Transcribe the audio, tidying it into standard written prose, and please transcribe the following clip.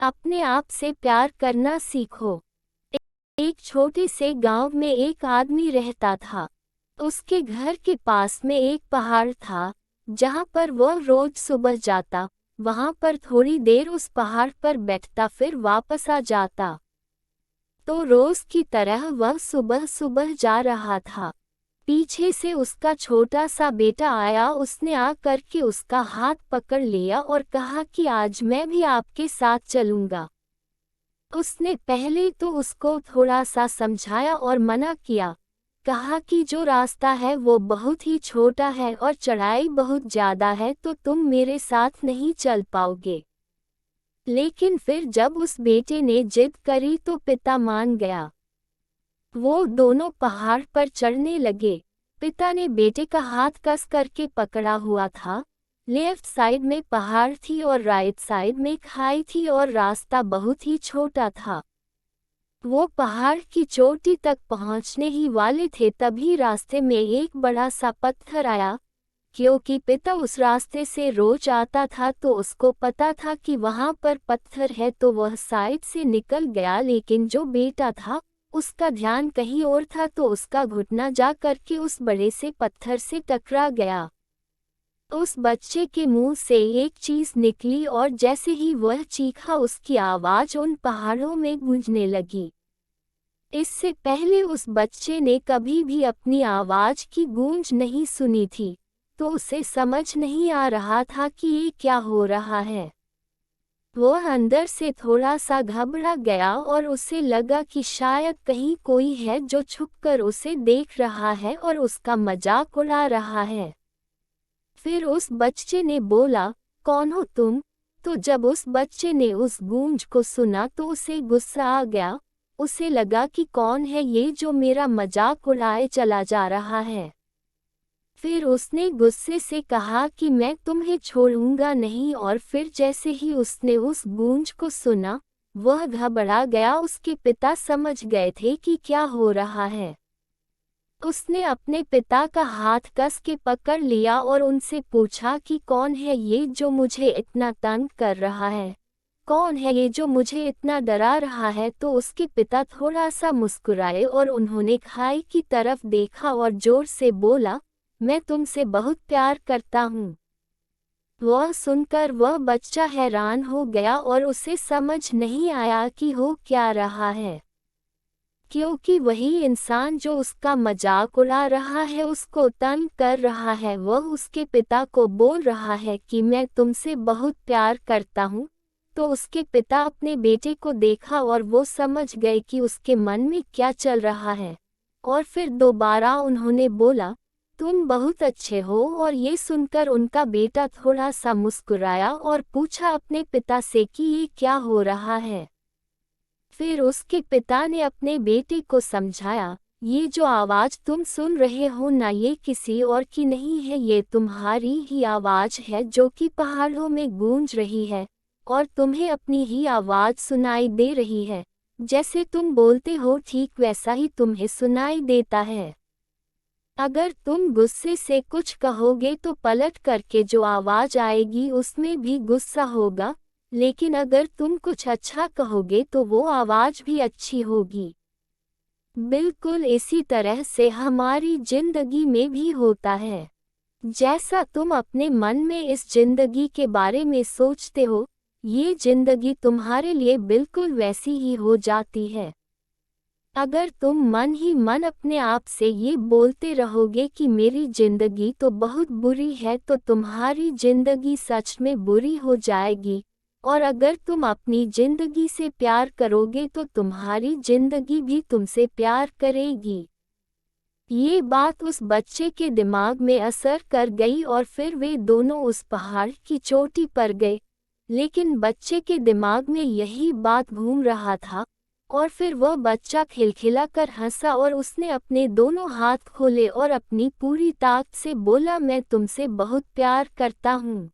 अपने आप से प्यार करना सीखो। एक छोटे से गांव में एक आदमी रहता था। उसके घर के पास में एक पहाड़ था, जहां पर वह रोज सुबह जाता, वहां पर थोड़ी देर उस पहाड़ पर बैठता, फिर वापस आ जाता। तो रोज की तरह वह सुबह सुबह जा रहा था। पीछे से उसका छोटा सा बेटा आया। उसने आ करके उसका हाथ पकड़ लिया और कहा कि आज मैं भी आपके साथ चलूंगा। उसने पहले तो उसको थोड़ा सा समझाया और मना किया। कहा कि जो रास्ता है वो बहुत ही छोटा है और चढ़ाई बहुत ज़्यादा है, तो तुम मेरे साथ नहीं चल पाओगे। लेकिन फिर जब उस बेटे ने जिद करी तो पिता मान गया। वो दोनों पहाड़ पर चढ़ने लगे। पिता ने बेटे का हाथ कस करके पकड़ा हुआ था। लेफ्ट साइड में पहाड़ थी और राइट साइड में खाई थी और रास्ता बहुत ही छोटा था। वो पहाड़ की चोटी तक पहुंचने ही वाले थे, तभी रास्ते में एक बड़ा सा पत्थर आया। क्योंकि पिता उस रास्ते से रोज आता था तो उसको पता था कि वहां पर पत्थर है, तो वह साइड से निकल गया। लेकिन जो बेटा था उसका ध्यान कहीं और था, तो उसका घुटना जा करके उस बड़े से पत्थर से टकरा गया। उस बच्चे के मुंह से एक चीज निकली और जैसे ही वह चीखा, उसकी आवाज उन पहाड़ों में गूंजने लगी। इससे पहले उस बच्चे ने कभी भी अपनी आवाज की गूंज नहीं सुनी थी, तो उसे समझ नहीं आ रहा था कि ये क्या हो रहा है। वह अंदर से थोड़ा सा घबरा गया और उसे लगा कि शायद कहीं कोई है जो छुपकर उसे देख रहा है और उसका मजाक उड़ा रहा है। फिर उस बच्चे ने बोला, कौन हो तुम? तो जब उस बच्चे ने उस गूंज को सुना तो उसे गुस्सा आ गया। उसे लगा कि कौन है ये जो मेरा मजाक उड़ाए चला जा रहा है। फिर उसने गुस्से से कहा कि मैं तुम्हें छोड़ूंगा नहीं, और फिर जैसे ही उसने उस गूंज को सुना वह घबरा गया। उसके पिता समझ गए थे कि क्या हो रहा है। उसने अपने पिता का हाथ कस के पकड़ लिया और उनसे पूछा कि कौन है ये जो मुझे इतना तंग कर रहा है, कौन है ये जो मुझे इतना डरा रहा है। तो उसके पिता थोड़ा सा मुस्कुराए और उन्होंने खाई की तरफ देखा और जोर से बोला, मैं तुमसे बहुत प्यार करता हूँ। वह सुनकर वह बच्चा हैरान हो गया और उसे समझ नहीं आया कि हो क्या रहा है, क्योंकि वही इंसान जो उसका मजाक उड़ा रहा है, उसको तंग कर रहा है, वह उसके पिता को बोल रहा है कि मैं तुमसे बहुत प्यार करता हूँ। तो उसके पिता अपने बेटे को देखा और वो समझ गए कि उसके मन में क्या चल रहा है। और फिर दोबारा उन्होंने बोला, तुम बहुत अच्छे हो। और ये सुनकर उनका बेटा थोड़ा सा मुस्कुराया और पूछा अपने पिता से कि ये क्या हो रहा है। फिर उसके पिता ने अपने बेटे को समझाया, ये जो आवाज़ तुम सुन रहे हो ना, ये किसी और की नहीं है, ये तुम्हारी ही आवाज़ है जो कि पहाड़ों में गूंज रही है और तुम्हें अपनी ही आवाज़ सुनाई दे रही है। जैसे तुम बोलते हो ठीक वैसा ही तुम्हें सुनाई देता है। अगर तुम गुस्से से कुछ कहोगे तो पलट करके जो आवाज़ आएगी उसमें भी गुस्सा होगा, लेकिन अगर तुम कुछ अच्छा कहोगे तो वो आवाज़ भी अच्छी होगी। बिल्कुल इसी तरह से हमारी जिंदगी में भी होता है। जैसा तुम अपने मन में इस जिंदगी के बारे में सोचते हो, ये जिंदगी तुम्हारे लिए बिल्कुल वैसी ही हो जाती है। अगर तुम मन ही मन अपने आप से ये बोलते रहोगे कि मेरी जिंदगी तो बहुत बुरी है, तो तुम्हारी जिंदगी सच में बुरी हो जाएगी। और अगर तुम अपनी जिंदगी से प्यार करोगे तो तुम्हारी जिंदगी भी तुमसे प्यार करेगी। ये बात उस बच्चे के दिमाग में असर कर गई और फिर वे दोनों उस पहाड़ की चोटी पर गए। लेकिन बच्चे के दिमाग में यही बात घूम रहा था और फिर वह बच्चा खिलखिला कर हंसा और उसने अपने दोनों हाथ खोले और अपनी पूरी ताकत से बोला, मैं तुमसे बहुत प्यार करता हूँ।